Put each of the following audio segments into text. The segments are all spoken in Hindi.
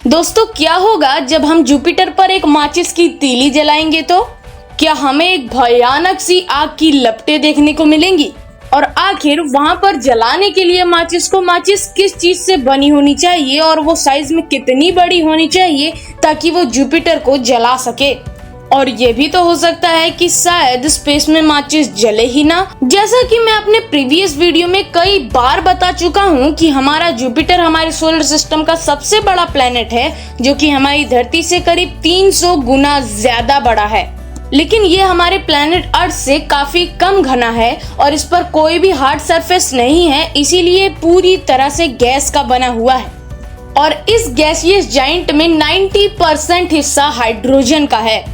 दोस्तों, क्या होगा जब हम जुपिटर पर एक माचिस की तीली जलाएंगे? तो क्या हमें एक भयानक सी आग की लपटें देखने को मिलेंगी? और आखिर वहां पर जलाने के लिए माचिस किस चीज से बनी होनी चाहिए और वो साइज में कितनी बड़ी होनी चाहिए ताकि वो जुपिटर को जला सके? और ये भी तो हो सकता है कि शायद स्पेस में माचिस जले ही ना। जैसा कि मैं अपने प्रीवियस वीडियो में कई बार बता चुका हूँ कि हमारा जुपिटर हमारे सोलर सिस्टम का सबसे बड़ा प्लेनेट है, जो कि हमारी धरती से करीब 300 गुना ज्यादा बड़ा है। लेकिन ये हमारे प्लेनेट अर्थ से काफी कम घना है और इस पर कोई भी हार्ड सरफेस नहीं है, इसीलिए पूरी तरह से गैस का बना हुआ है। और इस गैसियस जाइंट में 90% हिस्सा हाइड्रोजन का है।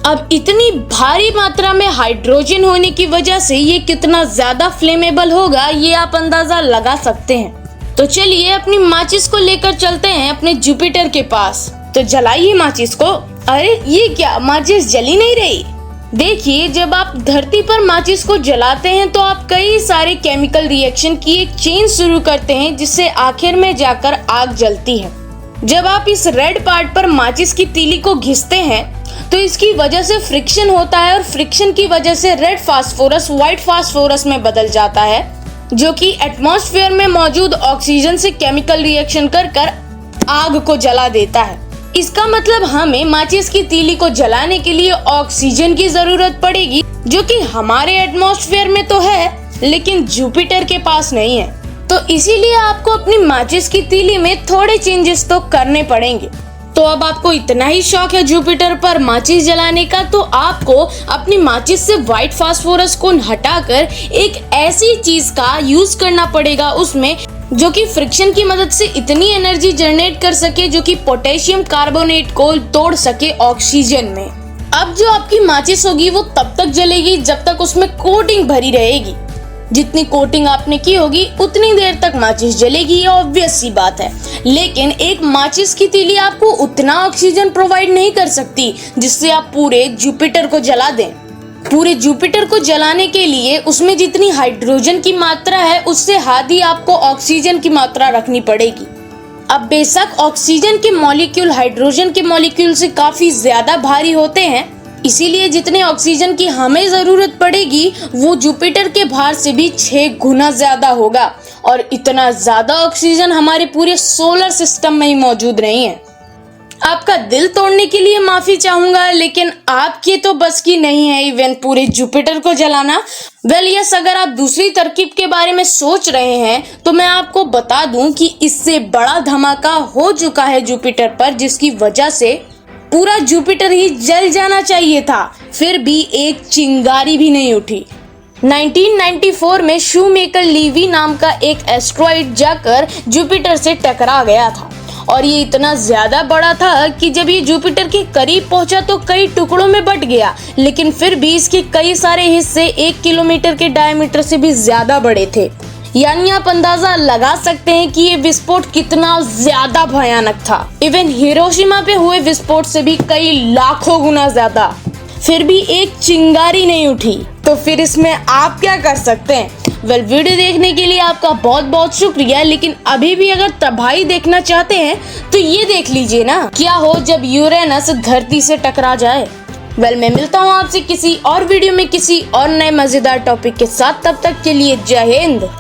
अब इतनी भारी मात्रा में हाइड्रोजन होने की वजह से ये कितना ज्यादा फ्लेमेबल होगा, ये आप अंदाजा लगा सकते हैं। तो चलिए अपनी माचिस को लेकर चलते हैं अपने जुपिटर के पास। तो जलाइए माचिस को। अरे ये क्या, माचिस जली नहीं रही? देखिए, जब आप धरती पर माचिस को जलाते हैं तो आप कई सारे केमिकल रिएक्शन की एक चेन शुरू करते हैं, जिससे आखिर में जाकर आग जलती है। जब आप इस रेड पार्ट पर माचिस की तीली को घिसते हैं तो इसकी वजह से फ्रिक्शन होता है और फ्रिक्शन की वजह से रेड फास्फोरस व्हाइट फास्फोरस में बदल जाता है, जो कि एटमॉस्फेयर में मौजूद ऑक्सीजन से केमिकल रिएक्शन कर आग को जला देता है। इसका मतलब हमें माचिस की तीली को जलाने के लिए ऑक्सीजन की जरूरत पड़ेगी, जो कि हमारे एटमॉस्फेयर में तो है लेकिन जुपिटर के पास नहीं है। तो इसीलिए आपको अपनी माचिस की तीली में थोड़े चेंजेस तो करने पड़ेंगे। तो अब आपको इतना ही शौक है जुपिटर पर माचिस जलाने का, तो आपको अपनी माचिस से व्हाइट फास्फोरस को हटाकर एक ऐसी चीज का यूज करना पड़ेगा उसमें, जो कि फ्रिक्शन की मदद से इतनी एनर्जी जनरेट कर सके जो कि पोटेशियम कार्बोनेट को तोड़ सके ऑक्सीजन में। अब जो आपकी माचिस होगी वो तब तक जलेगी जब तक उसमें कोटिंग भरी रहेगी। जितनी कोटिंग आपने की होगी उतनी देर तक माचिस जलेगी, ये ऑब्वियस सी बात है। लेकिन एक माचिस की तीली आपको उतना ऑक्सीजन प्रोवाइड नहीं कर सकती जिससे आप पूरे जुपिटर को जला दें। पूरे जुपिटर को जलाने के लिए उसमें जितनी हाइड्रोजन की मात्रा है उससे आधी आपको ऑक्सीजन की मात्रा रखनी पड़ेगी। अब बेशक ऑक्सीजन के मॉलिक्यूल हाइड्रोजन के मॉलिक्यूल से काफी ज्यादा भारी होते हैं, इसीलिए जितने ऑक्सीजन की हमें जरूरत पड़ेगी वो जुपिटर के भार से भी 6 गुना ज्यादा होगा। और इतना ज्यादा ऑक्सीजन हमारे पूरे सोलर सिस्टम में ही मौजूद नहीं है। आपका दिल तोड़ने के लिए माफी चाहूंगा, लेकिन आपकी तो बस की नहीं है इवन पूरे जुपिटर को जलाना। यस, अगर आप दूसरी तरकीब के बारे में सोच रहे हैं तो मैं आपको बता दूं कि इससे बड़ा धमाका हो चुका है जुपिटर पर, जिसकी वजह से पूरा जुपिटर ही जल जाना चाहिए था, फिर भी एक चिंगारी भी नहीं उठी। 1994 में शूमेकर लीवी नाम का एक एस्ट्रॉइड जाकर जुपिटर से टकरा गया था और ये इतना ज्यादा बड़ा था कि जब ये जुपिटर के करीब पहुंचा तो कई टुकड़ों में बट गया, लेकिन फिर भी इसके कई सारे हिस्से 1 किलोमीटर के डायमीटर से भी ज्यादा बड़े थे। यानी आप अंदाजा लगा सकते हैं कि ये विस्फोट कितना ज्यादा भयानक था। इवन हिरोशिमा पे हुए विस्फोट से भी कई लाखों गुना ज्यादा। फिर भी एक चिंगारी नहीं उठी। तो फिर इसमें आप क्या कर सकते हैं? वीडियो देखने के लिए आपका बहुत बहुत शुक्रिया, लेकिन अभी भी अगर तबाही देखना चाहते हैं तो ये देख लीजिए ना, क्या हो जब यूरेनस धरती से टकरा जाए। मैं मिलता हूँ आपसे किसी और वीडियो में किसी और नए मजेदार टॉपिक के साथ। तब तक के लिए जय हिंद।